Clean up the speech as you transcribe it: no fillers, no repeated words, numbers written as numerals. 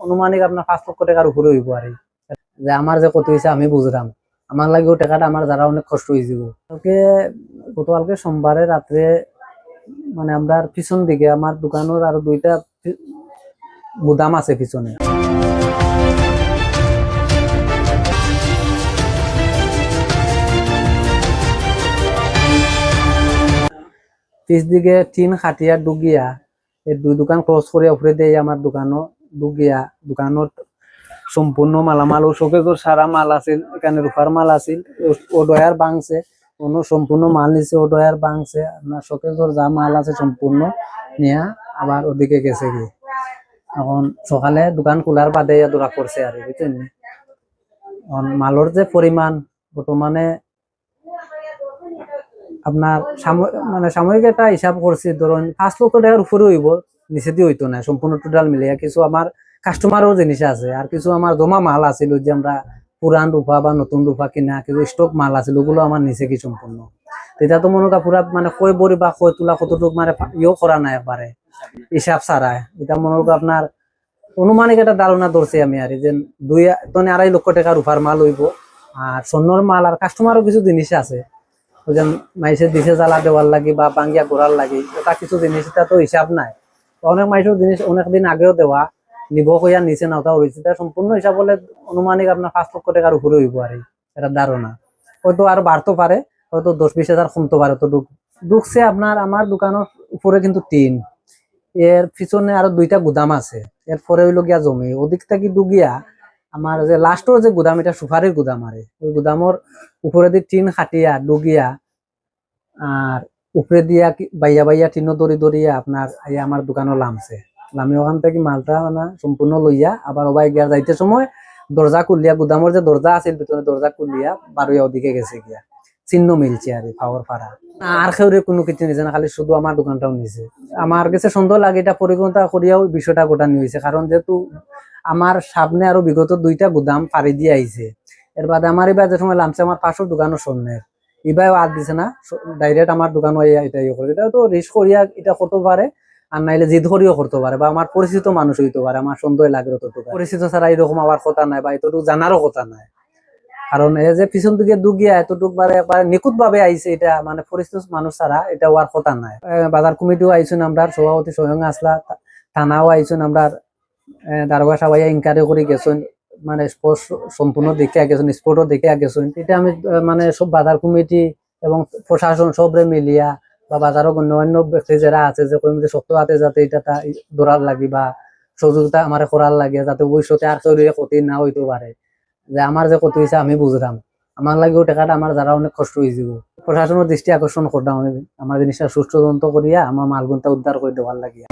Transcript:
অনুমানিক আপনার 5 লক্ষ টাকার উপরে হইব আর যে আমার যে কত হয়েছে আমি বুঝলাম, আমার লাগেও টাকাটা আমার যারা অনেক কষ্ট হয়েছে। গতকালকে সোমবারে রাত্রে মানে আমরা পিছন দিকে আমার দোকানের আরো 2টা গুদাম আছে পিছনে, পিছ দিকে টিন খাটিয়া ডুগিয়া এই 2 দোকান ক্রস করে উপরে দিয়ে আমার দোকানও ডুগিয়া দোকানের সম্পূর্ণ মালামাল ও শোকেজর সারা মাল আছিল, এখানে রুফার মাল আছিল, ও ডয়ার ভাঙছে, সম্পূর্ণ মাল নিছে, ও ডয়ার ভাঙছে, আপনার শোকেজর যা মাল আছে সম্পূর্ণ নিয়া আবার ওদিকে গেছে কি। এখন সকালে দোকান খোলার বাদে ধরা পড়ছে আর বুঝছেন। মালর যে পরিমাণ বর্তমানে আপনার মানে সাময়িক একটা হিসাব করছি, ধরুন 5 লক্ষ টাকার উপরে হইব, নিচে দিয়ে হইতো না সম্পূর্ণ টোটাল মিলিয়ে। কিছু আমার কাস্টমারও জিনিস আছে, আর কিছু আমার জমা মাল আছিল, যে আমরা পুরান রূপা বা নতুন রূপা কিনা কিছু স্টক মাল আছিল, ওগুলো আমার নিচে কি সম্পূর্ণ। এটা তো মনে করা পুরা মানে কয় বড়ি বা কয় তোলা কতটুক মানে ইয়েও করা নাই একবারে হিসাব ছাড়া। এটা মনে করা আপনার অনুমানিক একটা ধারণা ধরছি আমি আর যে 2-2.5 লক্ষ টাকার রূপার মাল হইব, আর স্বর্ণর মাল আর কাস্টমারও কিছু জিনিস আছে মাইসের দিছে জ্বালা দেওয়ার লাগে বা বাঙ্গিয়া ঘোরার লাগে, ওটা কিছু জিনিস এটা তো হিসাব নাই। অনেক মাইসের জিনিস অনেকদিন আগেও দেওয়া নিব কইয়া নিচে না, ওটা হয়েছে সম্পূর্ণ হিসাব বলে অনুমানিক আপনার 5 লক্ষ টাকার উপরে হইব আর এটা ধারণা। হয়তো আর বাড়তে পারে, হয়তো 10-20 হাজার কমতে পারে। তো ঢুকছে আপনার আমার দোকানের উপরে কিন্তু টিন, এর পিছনে আরো 2টা গুদাম আছে, এরপরে হইলো গিয়া জমি, ওদিক থেকে ডুগিয়া আমার যে লাস্টের যে গুদাম এটা সুপারির গুদাম আর ওই গুদামর উপরে দিয়ে টিন খাটিয়া ডুগিয়া আর উপরে দিয়া বাইয়া বাইয়া টিনও দড়িয়া আপনার আমার দোকানও লামছে। লামি ওখান থেকে মালটা মানে সম্পূর্ণ লইয়া আবার ওবাই গিয়া যাইতে সময় দরজা খুলিয়া গুদামর যে দরজা আছিল ভিতরে দরজা খুলিয়া বারোয়া ওদিকে গেছে গিয়া, চিহ্ন মিলছে আর পাওয়ার পাড়া। আর কেউরে কোনো কিছু নিছে না, খালি শুধু আমার দোকানটাও নিছে। আমার কাছে সুন্দর লাগে এটা পরিকল্পনা করিয়াও বিষয়টা গোটানো হয়েছে, কারণ যেহেতু আমার সামনে আরো বিগত 2টা গুদাম পাড়ি দিয়ে আইছে, এর বাদে আমার এবার যে সময় লামছে আমার পাশের দোকানও স্বর্ণের, এবার আর দিছে না, ডাইরেক্ট আমার দোকান এটা ইয়ে করে। এটা তো রিস্ক করিয়া এটা করতে পারে, আর নাইলে জিদ করিও করতে পারে, বা আমার পরিচিত মানুষ হইতে পারে, আমার সন্দেহ লাগে অতটুকু। পরিচিত ছাড়া এরকম আমার কথা নাই বা এতটুকু জানারও কথা নাই, কারণ এই যে পিছন দিকে ডুগিয়া এতটুকু একবার নিখুঁত ভাবে আইছে, এটা মানে পরিচিত মানুষ ছাড়া এটা হওয়ার কথা নাই। বাজার কমিটিও আইসুন, আমরা সভাপতি স্বয়ং আসলা, থানাও আইসুন, আমরা দারোগা সবাই ইনকারি করে গেছেন, মানে সম্পূর্ণ দেখে গেছেন, স্পটও দেখে গেছেন। এটা আমি মানে সব বাজার কমিটি এবং প্রশাসন সবরে মিলিয়া বা বাজারও অন্য ব্যক্তি যারা আছে যে সত্য হাতে যাতে এটা ধরার লাগে বা সহযোগিতা আমার করার লাগে, যাতে ভবিষ্যতে আর কেউ ক্ষতি না হইতে পারে। যে আমার যে ক্ষতি হয়েছে আমি বুঝলাম, আমার লাগেও টাকাটা আমার যারা অনেক কষ্ট হয়েছিল, প্রশাসনের দৃষ্টি আকর্ষণ করতাম আমি আমার জিনিসটা সুষ্ঠু তদন্ত করিয়া আমার মালগুনটা উদ্ধার করে দেওয়ার লাগিয়া।